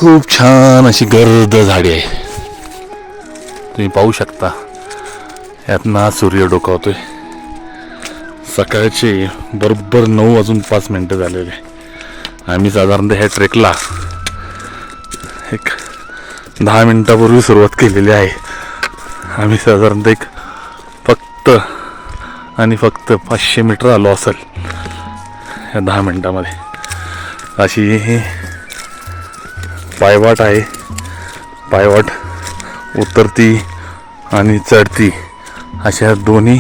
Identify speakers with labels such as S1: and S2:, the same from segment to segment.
S1: खूप छान अशी गर्द झाडी आहे. तुम्ही पाहू शकता यातना सूर्य डोकावतोय. सकाळचे बरोबर 9:05 झालेले. आम्ही साधारणतः ह्या ट्रेकला एक 10 मिनिटापूर्वी सुरुवात केलेली आहे. आम्ही साधारणतः एक फक्त 500 मीटर आलो असेल या 10 मिनिटामध्ये. अशी ही पायवाट आहे. पायवाट उतरती आणि चढती अशा दोन्ही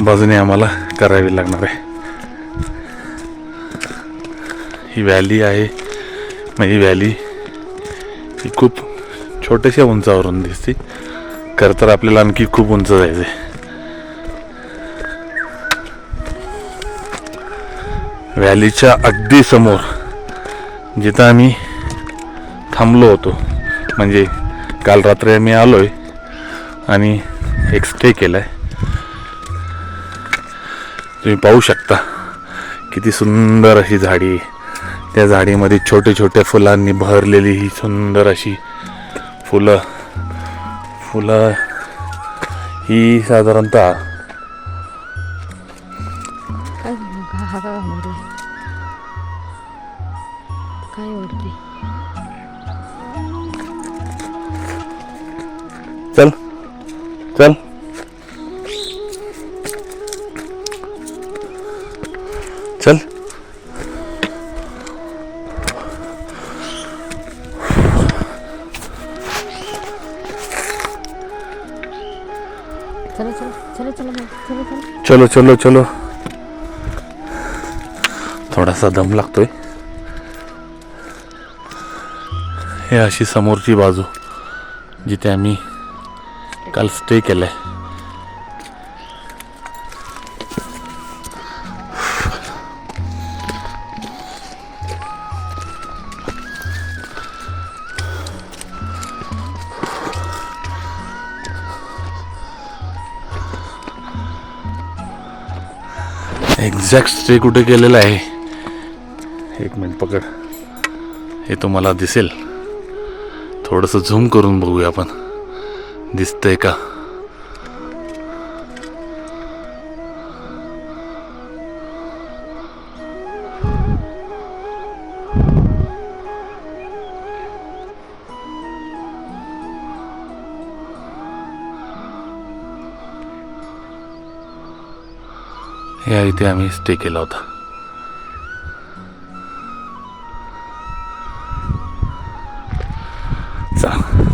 S1: बाजूने आम्हाला करावी लागणार आहे. ही व्हॅली आहे. मग ही व्हॅली ही खूप छोट्याशा उंचावरून दिसते. खरं तर आपल्याला आणखी खूप उंच जायचं आहे. व्हॅलीच्या अगदी समोर जिथं आम्ही थांबलो होतो, म्हणजे काल रात्री आम्ही आलोय आणि एक स्टे केलाय. तुम्ही पाहू शकता किती सुंदर अशी झाडी. त्या झाडीमध्ये छोटे छोटे फुलांनी भरलेली ही सुंदर अशी फुलं ही साधारणतः चल चल चल चलो चलो चलो. थोडासा दम लागतोय. हे अशी समोरची बाजू जिथे आम्ही काल स्टे केलाय. एक्झॅक्ट स्टे कुठे केलेला आहे, एक मिनिट पकड, हे तुम्हाला दिसेल. थोडंसं झूम करून बघूया आपण, दिसतंय का? या इथे आम्ही स्टे केला होता.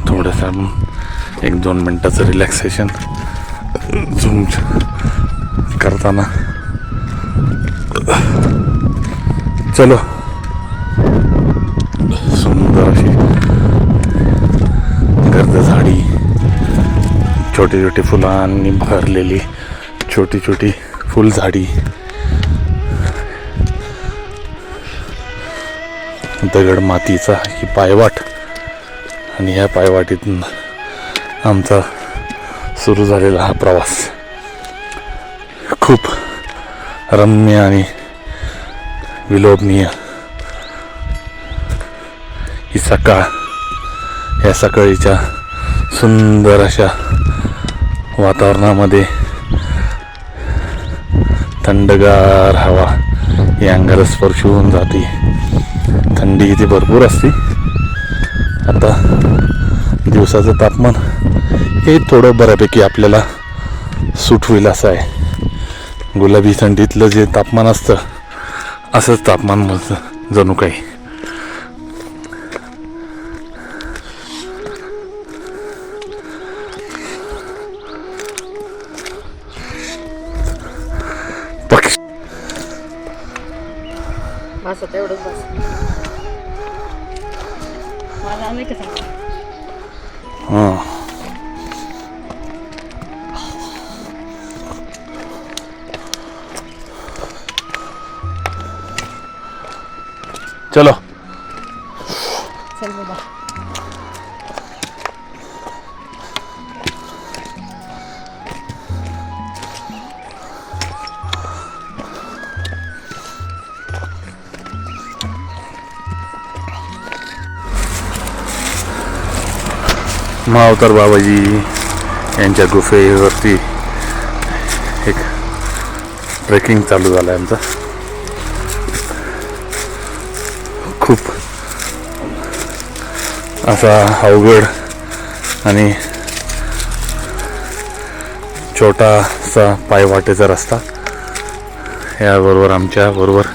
S1: थोडंसं आपण 1-2 मिनटाचं रिलॅक्सेशन झूम करताना. चलो. सुंदर अशी गर्द झाडी, छोटी छोटी फुलांनी भरलेली छोटी छोटी फुलझाडी, दगड मातीचा ही पायवाट, आणि ह्या पायवाटीतून आमचा सुरू झालेला हा प्रवास खूप रम्य आणि विलोभनीय. ही सकाळ, ह्या सकाळीच्या सुंदर अशा वातावरणामध्ये थंडगार हवा ही अंगाला स्पर्श होऊन जाते. थंडी इथे भरपूर असते. आता दिवसाचं तापमान हे थोडं बऱ्यापैकी आपल्याला सूट होईल असं आहे. गुलाबी थंडीतलं जे तापमान असतं असंच तापमान मग जणू काही.
S2: तेवढंच बस. मला नाही का सांगा.
S1: चलो
S2: चल बाबा.
S1: महाअवतार बाबाजी यांच्या गुफेवरती एक ट्रेकिंग चालू झालं आहे आमचा. खूप असा अवघड आणि छोटासा पायवाटेचा रस्ता. याबरोबर आमच्या बरोबर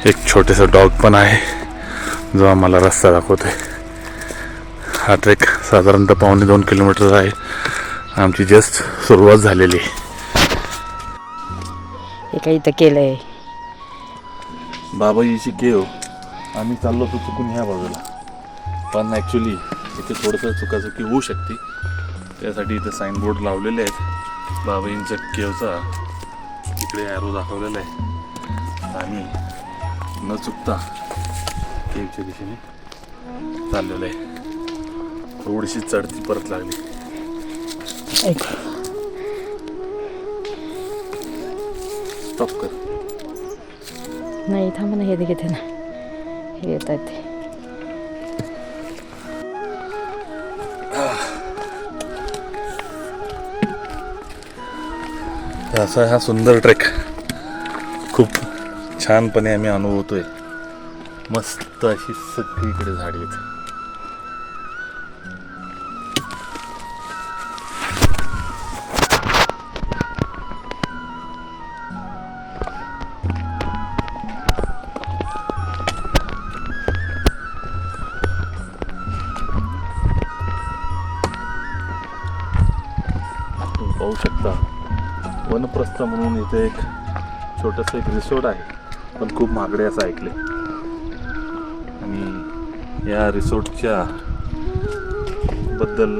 S1: एक छोटेसं डॉग पण आहे जो आम्हाला रस्ता दाखवतोय. हा ट्रेक साधारणतः 1.25 किलोमीटर आहे. आमची जस्ट सुरुवात झालेली आहे.
S2: हे काही इथं केलंय.
S1: बाबाजीची केव आम्ही चाललो होतो चुकून ह्या बाजूला, पण ॲक्च्युली इथे थोडंसं चुकाचुकी होऊ शकते. त्यासाठी इथं साईनबोर्ड लावलेले आहेत बाबाजींच्या केवचा. इकडे ॲरो दाखवलेला आहे आणि न चुकता केवच्या दिशेने चाललेलं आहे. थोडीशी चढती परत लागली.
S2: ऐक.
S1: स्टॉप कर.
S2: नाही थांब ना, हे घेते ना, हे येत आहेत ते.
S1: असा हा सुंदर ट्रेक खूप छानपणे आम्ही अनुभवतोय. मस्त अशी सगळीकडे झाडी आहेत. तुम्ही पाहू शकता वनप्रस्थ म्हणून इथे एक छोटंसं एक रिसोर्ट आहे, पण खूप महागडे असं ऐकले. आणि या रिसोर्टच्या बद्दल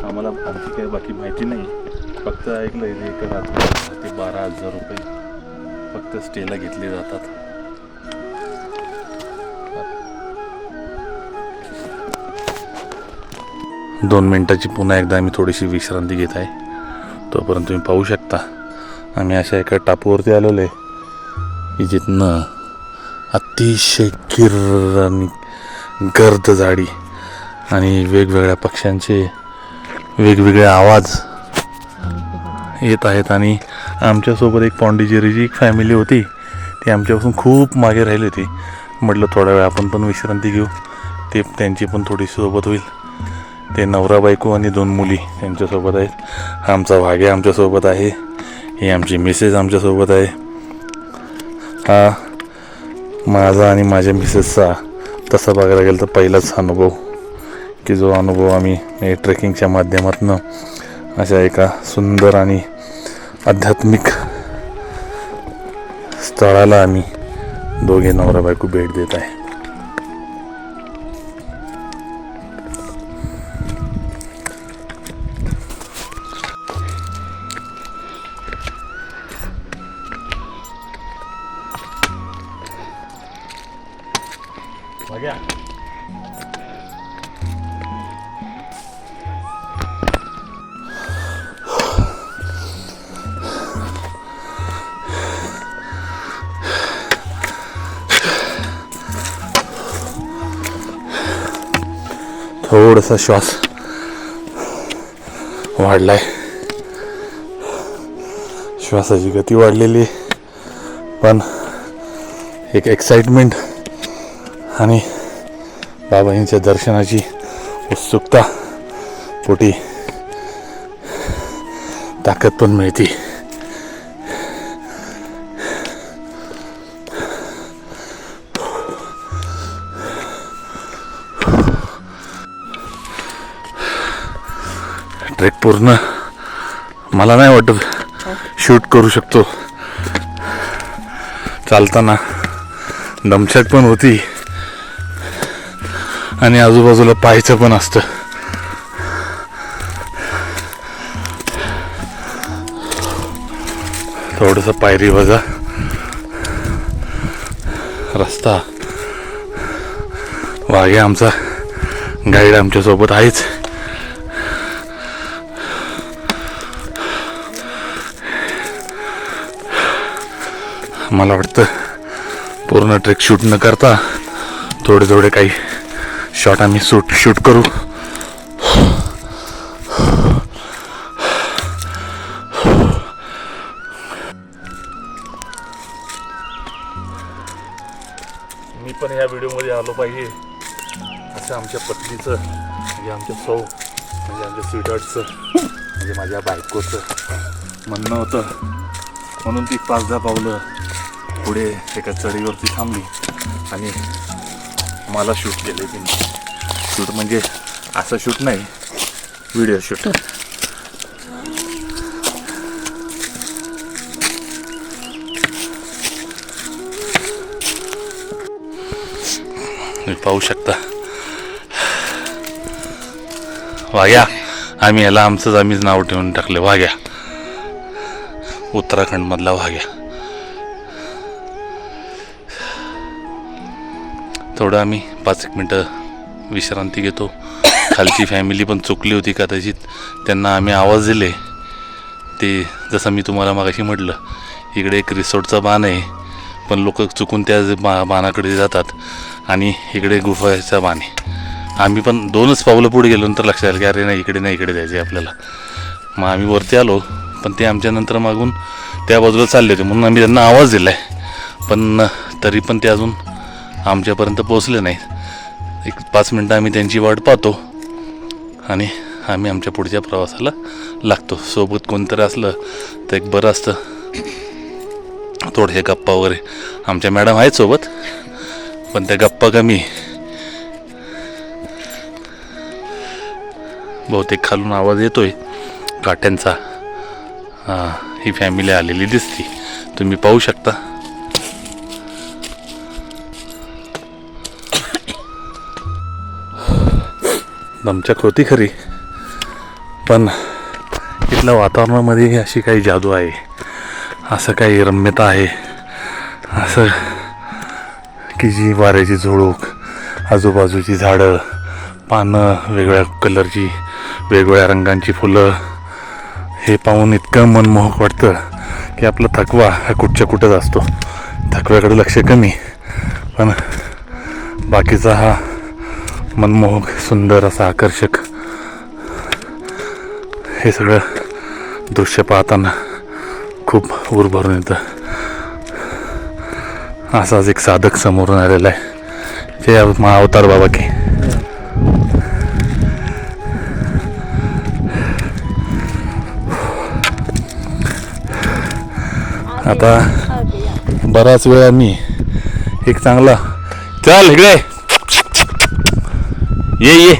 S1: आम्हाला आणखी काही बाकी माहिती नाही. फक्त ऐकलं आहे एका रात्री ते 12,000 रुपये फक्त स्टेला घेतले जातात. 2 मिनिटाची पुन्हा एकदा आम्ही थोडीशी विश्रांती घेत आहे. तोपर्यंत तुम्ही पाहू शकता आम्ही अशा एका टापूवरती आलेलो आहे की जिथनं अतिशय किर्र आणि गर्द झाडी आणि वेगवेगळ्या पक्ष्यांचे वेगवेगळे आवाज येत आहेत. आणि आमच्यासोबत एक पॉंडिचेरीची एक फॅमिली होती. ती आमच्यापासून खूप मागे राहिली होती. म्हटलं थोडा वेळ आपण पण विश्रांती घेऊ, ते त्यांची पण थोडी सोबत होईल. ते नवरा बायको आणि 2 मुली त्यांच्यासोबत आहेत. आमचा भाग्य आमच्यासोबत आहे. ही आमची मिसेस आमच्यासोबत आहे. हा माझा आणि माझ्या मिसेसचा तसा बघायला गेलं तर पहिलाच अनुभव, की जो अनुभव आम्ही ट्रेकिंगच्या माध्यमातून अशा एका सुंदर आणि आध्यात्मिक स्थळाला आम्ही दोघे नवरा बायको भेट देत आहे. थोडासा श्वास वाढलाय, श्वासाची गती वाढलेली, पण एक एक्साइटमेंट आणि बाबाजींच्या दर्शनाची उत्सुकता पोटी ताकद पण मिळते. ट्रेक पूर्ण मला नाही वाटत शूट करू शकतो. चालताना दमछाक पण होती आणि आजूबाजूला पाहायचं पण असतं. थोडंसं पायरी वजा रस्ता. वाघे आमचा गाईड आमच्यासोबत आहेच. मला वाटतं पूर्ण ट्रेक शूट न करता थोडे थोडे काही शॉट आम्ही शूट करू. व्हिडिओमध्ये आलो पाहिजे असं आमच्या पत्नीचं म्हणजे आमच्या सौ म्हणजे आमच्या स्वीटहार्टचं म्हणजे माझ्या बायकोचं म्हणणं होतं. म्हणून ती 5-10 पावलं पुढे एका चढीवरती थांबली आणि मला शूट केले तिने. शूट म्हणजे असं शूट नाही, व्हिडिओ शूट. तुम्ही पाहू शकता वाघ्या. आम्ही याला आम्हीच नाव ठेवून टाकले वाघ्या. उत्तराखंड मधला वाघ्या. थोडं आम्ही 5-1 मिनटं विश्रांती घेतो. खालची फॅमिली पण चुकली होती कदाचित, त्यांना आम्ही आवाज दिले. ते जसं मी तुम्हाला मागाशी म्हटलं, इकडे एक रिसॉर्टचा बाण आहे पण लोक चुकून त्या बाणाकडे जातात आणि इकडे गुफाचा बाण आहे. आम्ही पण 2च पावलं पुढे गेलो नंतर लक्षात आलं की अरे नाही, इकडे नाही, इकडे जायचं आहे आपल्याला. मग आम्ही वरती आलो पण ते आमच्या नंतर मागून त्या बाजूला चालले होते म्हणून आम्ही त्यांना आवाज दिला आहे. पण तरी पण ते अजून आमच्यापर्यंत पोचले नाहीत. एक 5 मिनटं आम्ही त्यांची वाट पाहतो आणि आम्ही आमच्या पुढच्या प्रवासाला लागतो. सोबत कोणतरी असलं तर एक बरं असतं, थोडेसे गप्पा वगैरे. आमच्या मॅडम आहेत सोबत पण त्या गप्पा कमी. बहुतेक खालून आवाज येतोय काट्यांचा. ही फॅमिली आलेली दिसती, तुम्ही पाहू शकता. दमछाक होती खरी पण इथल्या वातावरणामध्ये अशी काही जादू आहे, असं काही रम्यता आहे, असं की जी वाऱ्याची झुळूक, आजूबाजूची झाडं, पानं, वेगवेगळ्या कलरची, वेगवेगळ्या रंगांची फुलं, हे पाहून इतकं मनमोहक वाटतं की आपला थकवा हा कुठच्या कुठंच असतो. थकव्याकडे लक्ष कमी पण बाकीचा हा मनमोहक, सुंदर, असा आकर्षक हे सगळं दृश्य पाहताना खूप ऊर भरून येतं. असाच एक साधक समोरून आलेला आहे, ते महाअवतार बाबा की. आता बराच वेळ आम्ही एक चांगला चल इकडे ये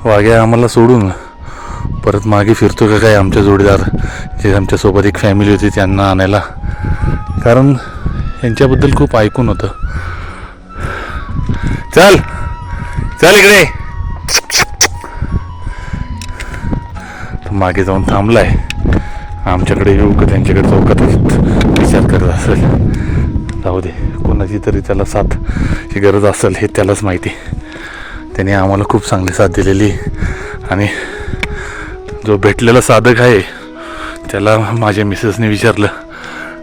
S1: वाघ्या आम्हाला सोडून परत मागे फिरतो का काय आमच्या जोडीदार जे आमच्यासोबत एक फॅमिली होती त्यांना आणायला. कारण यांच्याबद्दल खूप ऐकून होतं. चल चल इकडे. मागे जाऊन थांबलाय, आमच्याकडे येऊ का त्यांच्याकडे चौकात विचार करत असेल. जाऊ दे, कोणाची तरी त्याला साथची गरज असेल हे त्यालाच माहिती. त्याने आम्हाला खूप चांगली साथ दिलेली आणि जो भेटलेला साधक आहे त्याला माझ्या मिसेसने विचारलं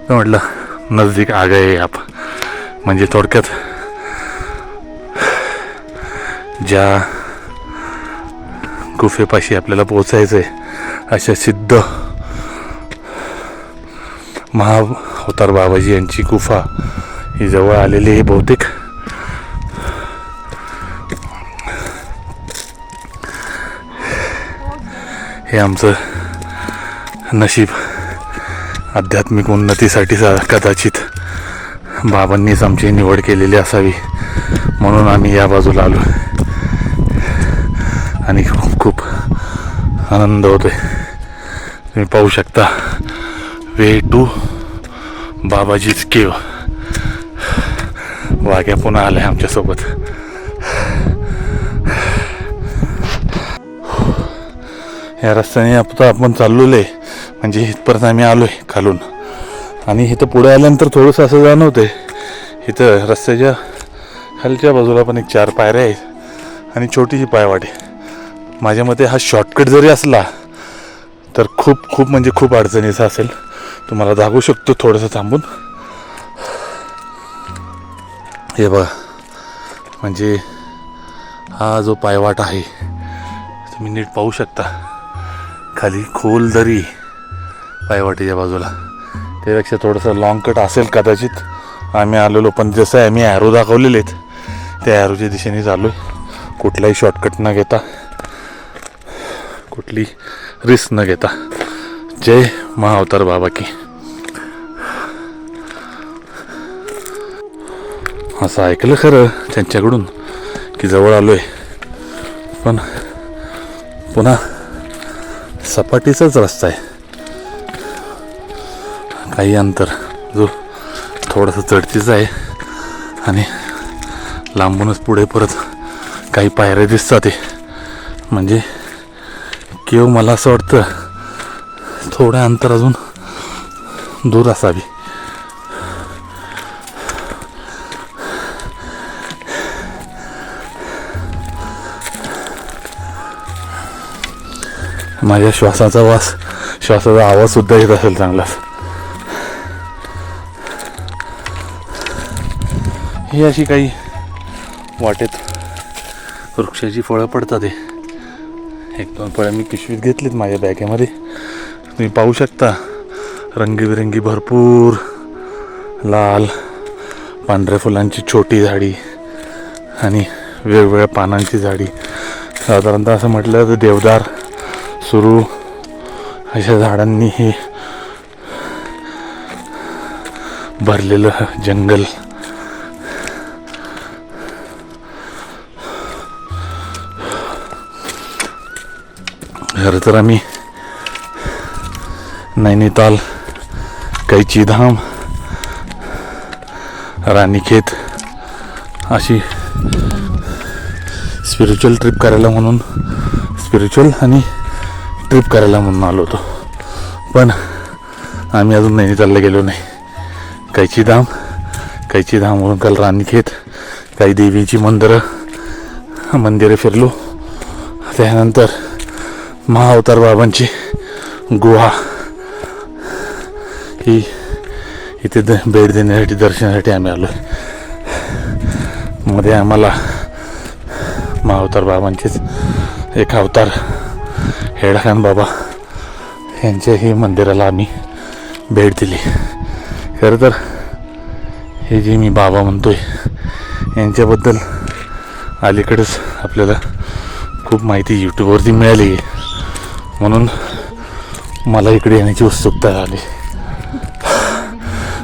S1: तर म्हटलं नजदीक आ गए आप. म्हणजे थोडक्यात ज्या गुफेपाशी आपल्याला पोचायचं आहे अशा सिद्ध महाअवतार बाबाजी यांची गुफा ही जवळ आलेली आहे बहुतेक. हे आमचं नशीब आध्यात्मिक उन्नतीसाठी कदाचित बाबांनीच आमची निवड केलेली असावी म्हणून आम्ही या बाजूला आलो आणि खूप आनंद होतोय. तुम्ही पाहू शकता वे टू बाबाजीच केव. वाघ्या पुन्हा आलाय आमच्यासोबत. या रस्त्याने आता आपण चाललेलो आहे म्हणजे इथपर्यंत आम्ही आलोय खालून आणि इथं पुढे आल्यानंतर थोडंसं असं जाणवतंय इथं रस्त्याच्या खालच्या बाजूला पण एक 4 पायऱ्या आहेत आणि छोटीशी पायवाट आहे. माझ्या मते हा शॉर्टकट जरी असला तर खूप खूप म्हणजे खूप अडचणीचा असेल. तुम्हाला दाखवू शकतो थोडंसं थांबून. हे बघा, म्हणजे हा जो पायवाट आहे तुम्ही नीट पाहू शकता. खाली खोल दरी पायवाटेच्या बाजूला, त्यापेक्षा थोडंसं लॉंग कट असेल कदाचित आम्ही आलेलो, पण जसं आम्ही ॲरो दाखवलेले आहेत त्या ॲरोच्या दिशेने चालू आहे, कुठलाही शॉर्टकट न घेता, कुठली रिस्क न घेता. जय महाअवतार बाबा की. असं ऐकलं खरं त्यांच्याकडून की जवळ आलोय, पण पुन्हा सपाटीचाच रस्ता आहे. काही अंतर जो थोडासा चढतीचा आहे आणि लांबूनच पुढे परत काही पायऱ्या दिसतात. म्हणजे केव मला असं वाटतं थोडं अंतर अजून दूर असावी. माझ्या श्वासाचा आवाज सुद्धा येत असेल चांगला. ही अशी काही वाटेत वृक्षाची फळं पडतात. एक दोन फळं मी पिशवीत घेतलीत माझ्या बॅगेमध्ये. तुम्ही पाहू शकता रंगीबिरंगी भरपूर लाल पांढऱ्या फुलांची छोटी झाडी आणि वेगवेगळ्या पानांची झाडी. साधारणतः असं म्हटलं तर देवदार, सुरू अशा झाडांनी हे भरलेलं जंगल. खरं तर आम्ही नैनिताल, कैचीधाम, रानीखेत अशी स्पिरिच्युअल ट्रिप करायला म्हणून, स्पिरिच्युअल आणि ट्रिप करायला म्हणून आलो होतो, पण आम्ही अजून नैनितालला गेलो नाही. कैचीधामवरून काल रानीखेत, काही देवीची मंदिरे फिरलो. त्यानंतर महाअवतार बाबांची गुहा ही इथे भेट देण्यासाठी, दर्शनासाठी आम्ही आलो. मध्ये आम्हाला महाअवतार बाबांचेच एक अवतार हेडाखान बाबा यांच्याही मंदिराला आम्ही भेट दिली. खरं तर हे जे मी बाबा म्हणतोय यांच्याबद्दल अलीकडेच आपल्याला खूप माहिती यूट्यूबवरती मिळाली, म्हणून मला इकडे येण्याची उत्सुकता झाली.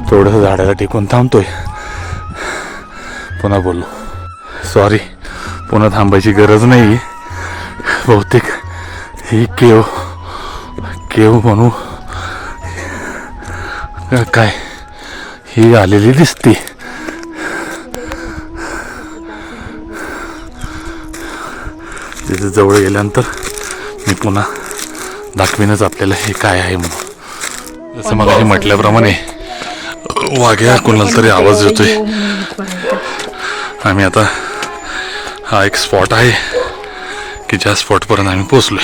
S1: थोडंसं झाडाला टेकून थांबतोय. पुन्हा बोललो, सॉरी, पुन्हा थांबायची गरज नाही. बहुतेक ही केव म्हणू काय ही आलेली दिसते. तिथे जवळ गेल्यानंतर मी पुन्हा दाखवीनच आपल्याला हे काय आहे म्हणून. जसं मला म्हटल्याप्रमाणे वाघ्या कोणाला तरी आवाज येतोय. आम्ही आता हा एक स्पॉट आहे की ज्या स्पॉटपर्यंत आम्ही पोचलोय.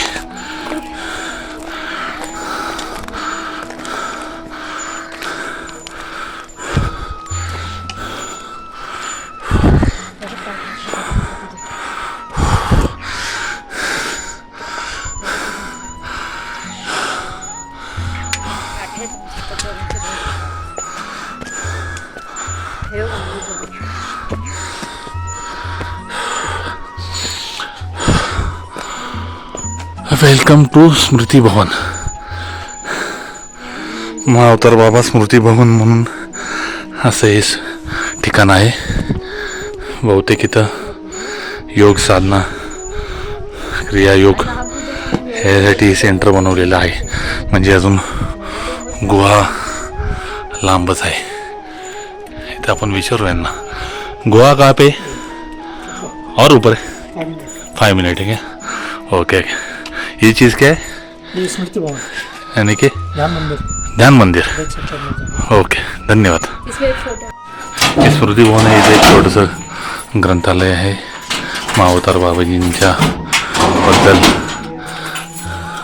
S1: वेलकम टू स्मृती भवन. महाअवतार बाबा स्मृती भवन म्हणून असं हे ठिकाण आहे. बहुतेक इथं योग साधना, क्रियायोग ह्यासाठी सेंटर बनवलेलं आहे. म्हणजे अजून गुहा लांबच आहे. इथं आपण विचारू यांना, गुहा कहाँ पे और ऊपर है? 5 मिनट है क्या? ओके. ये चीज़ क्या है?
S3: ये स्मृति भवन
S1: यानी कि ध्यान मंदिर. ओके, धन्यवाद. हे स्मृती भवन आहे. इथे एक छोटंसं ग्रंथालय आहे. महाअवतार बाबाजींच्या बद्दल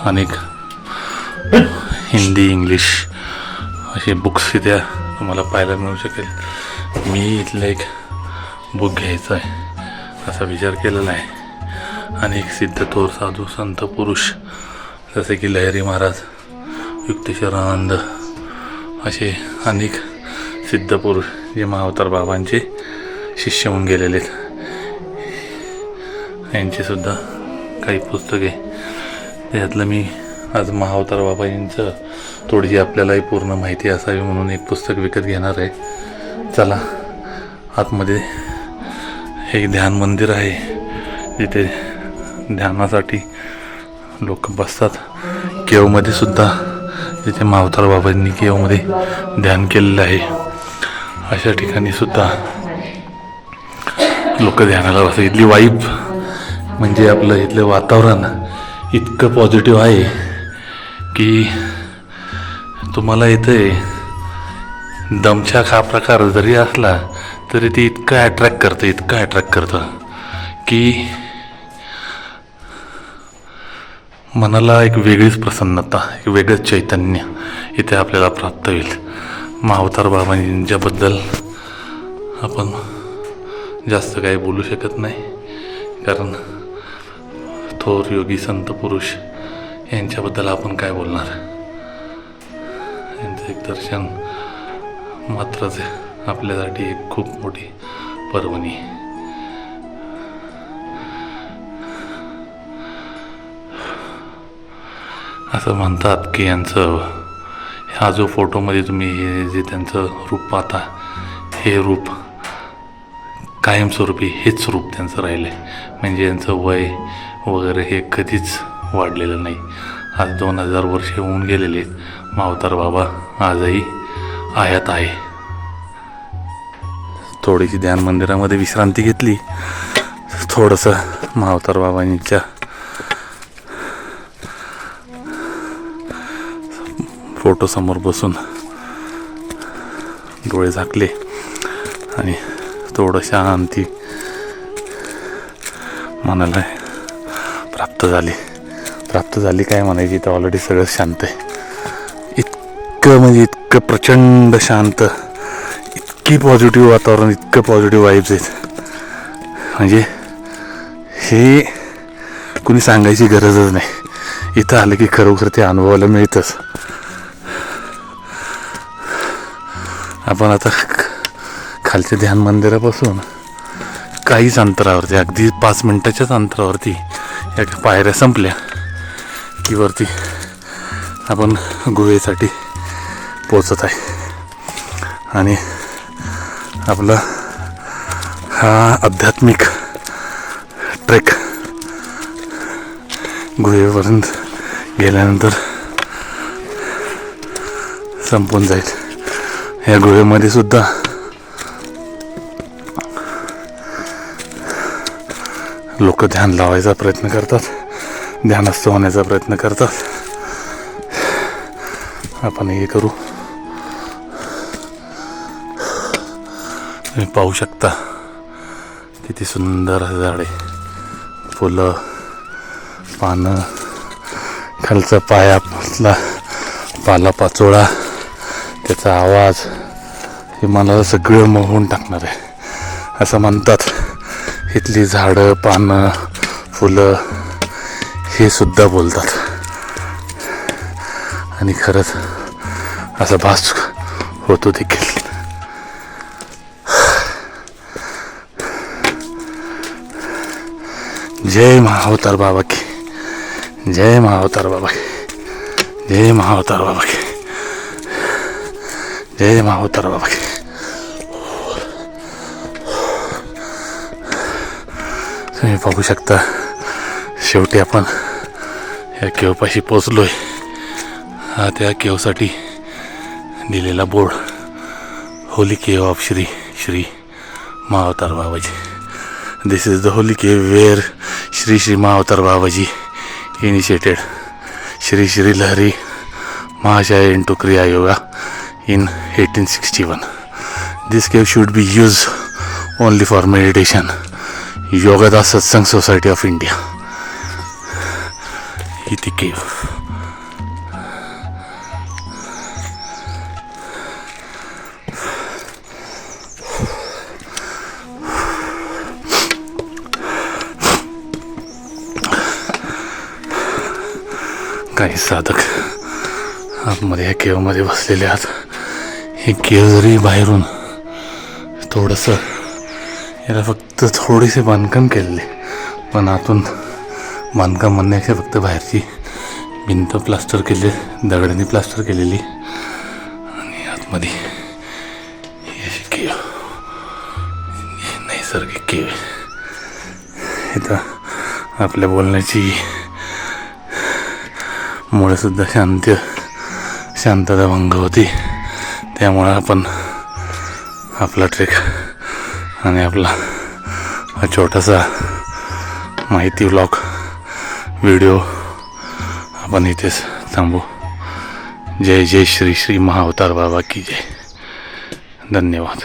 S1: अनेक हिंदी, इंग्लिश असे बुक्स इथे तुम्हाला पाहायला मिळू शकेल. मी इथलं एक बुक घ्यायचं आहे असा विचार केलेला आहे. अनेक सिद्ध थोर साधू संत पुरुष जसे की लहरी महाराज, युक्तेश्वरानंद असे अनेक सिद्धपुरुष जे महाअवतार बाबांचे शिष्य होऊन गेलेले आहेत, यांची सुद्धा काही पुस्तके. त्यातलं मी आज महाअवतार बाबा यांचं थोडीशी आपल्यालाही पूर्ण माहिती असावी म्हणून एक पुस्तक विकत घेणार आहे. चला, आतमध्ये एक ध्यान मंदिर आहे, जिथे ध्यानासाठी लोक बसतात. केवमध्ये सुद्धा जिथे महाअवतार बाबांनी केवमध्ये ध्यान केलेलं आहे, अशा ठिकाणी सुद्धा लोक ध्यानाला बसतात. इथली वाईब म्हणजे आपलं इथलं वातावरण इतकं पॉझिटिव्ह आहे की तुम्हाला इथे दमछाक हा प्रकार जरी असला तरी ते इतकं अट्रॅक्ट करतं की मनाला एक वेगळीच प्रसन्नता, एक वेगळंच चैतन्य इथे आपल्याला प्राप्त होईल. महाअवतार बाबांच्याबद्दल आपण जास्त काही बोलू शकत नाही, कारण थोर योगी संत पुरुष यांच्याबद्दल आपण काय बोलणार. यांचं एक दर्शन मात्रच आपल्यासाठी एक खूप मोठी पर्वणी. असं म्हणतात की यांचं हा जो फोटोमध्ये तुम्ही हे जे त्यांचं रूप पाहता, हे रूप कायमस्वरूपी हेच रूप त्यांचं राहिलं आहे. म्हणजे यांचं वय वगैरे हे कधीच वाढलेलं नाही. आज 2000 वर्षे होऊन गेलेले महाअवतार बाबा आजही आयात आहे. थोडीशी ध्यान मंदिरामध्ये विश्रांती घेतली, थोडंसं महाअवतार बाबांच्या फोटो समोर बसून डोळे झाकले आणि थोडं शांती मनाला प्राप्त झाली काय म्हणायची, तर ऑलरेडी सगळं शांत आहे. इतकं प्रचंड शांत, इतकी पॉझिटिव्ह वातावरण, इतकं पॉझिटिव्ह वाईब्स आहेत. म्हणजे हे कुणी सांगायची गरजच नाही. इथं आलं की खरोखर ते अनुभवायला मिळतंच. आपण आता खालच्या ध्यान मंदिरापासून काहीच अंतरावरती, अगदी 5 मिनिटाच्याच अंतरावरती या पायऱ्या संपल्या की वरती आपण गुहेसाठी पोचत आहे. आणि आपला हा आध्यात्मिक ट्रेक गुहेपर्यंत गेल्यानंतर संपून जाईल. या गुहेमध्ये सुद्धा लोक ध्यान लावायचा प्रयत्न करतात, ध्यानस्थ होण्याचा प्रयत्न करतात. आपण हे करू. तुम्ही पाहू शकता किती सुंदर झाडे, फुलं, पानं, खालचा पायातला पालापाचोळा, त्याचा आवाज हे मनाला सगळं मोहून टाकणार आहे. असं म्हणतात इथली झाडं, पानं, फुलं हे सुद्धा बोलतात. आणि खरंच असा भास होतो देखील. जय महाअवतार बाबा की, जय महाअवतार बाबा की, जय महाअवतार बाबा की, जय महाअवतार बाबा की. तुम्ही पाहू शकता शेवटी आपण या केवपाशी पोचलोय. हा त्या केवसाठी दिलेला बोर्ड, होली केव of Shri महाअवतार Babaji. This is the Holy केव वेअर श्री महाअवतार बाबाजी इनिशिएटेड श्री लहरी महाशय into Kriya Yoga in 1861. This cave should be used only for meditation. Yoga Satsang Society of India. Iti cave. काही साधक आतमध्ये या केवमध्ये बसलेले आहात. हे केळ जरी बाहेरून थोडंसं याला फक्त थोडेसे बांधकाम केलेले, पण आतून बांधकाम म्हणण्यापेक्षा फक्त बाहेरची भिंत प्लास्टर केली, दगडांनी प्लास्टर केलेली, आणि आतमध्ये ही अशी केळ, नैसर्गिक केळ. इथं आपल्या बोलण्याची मुळे सुद्धा शांतता भंग होती. त्यामुळं आपण आपला ट्रेक आणि आपला हा छोटासा माहिती व्लॉग व्हिडिओ आपण इथेच थांबू. जय जय श्री श्री महाअवतार बाबा की जय. धन्यवाद.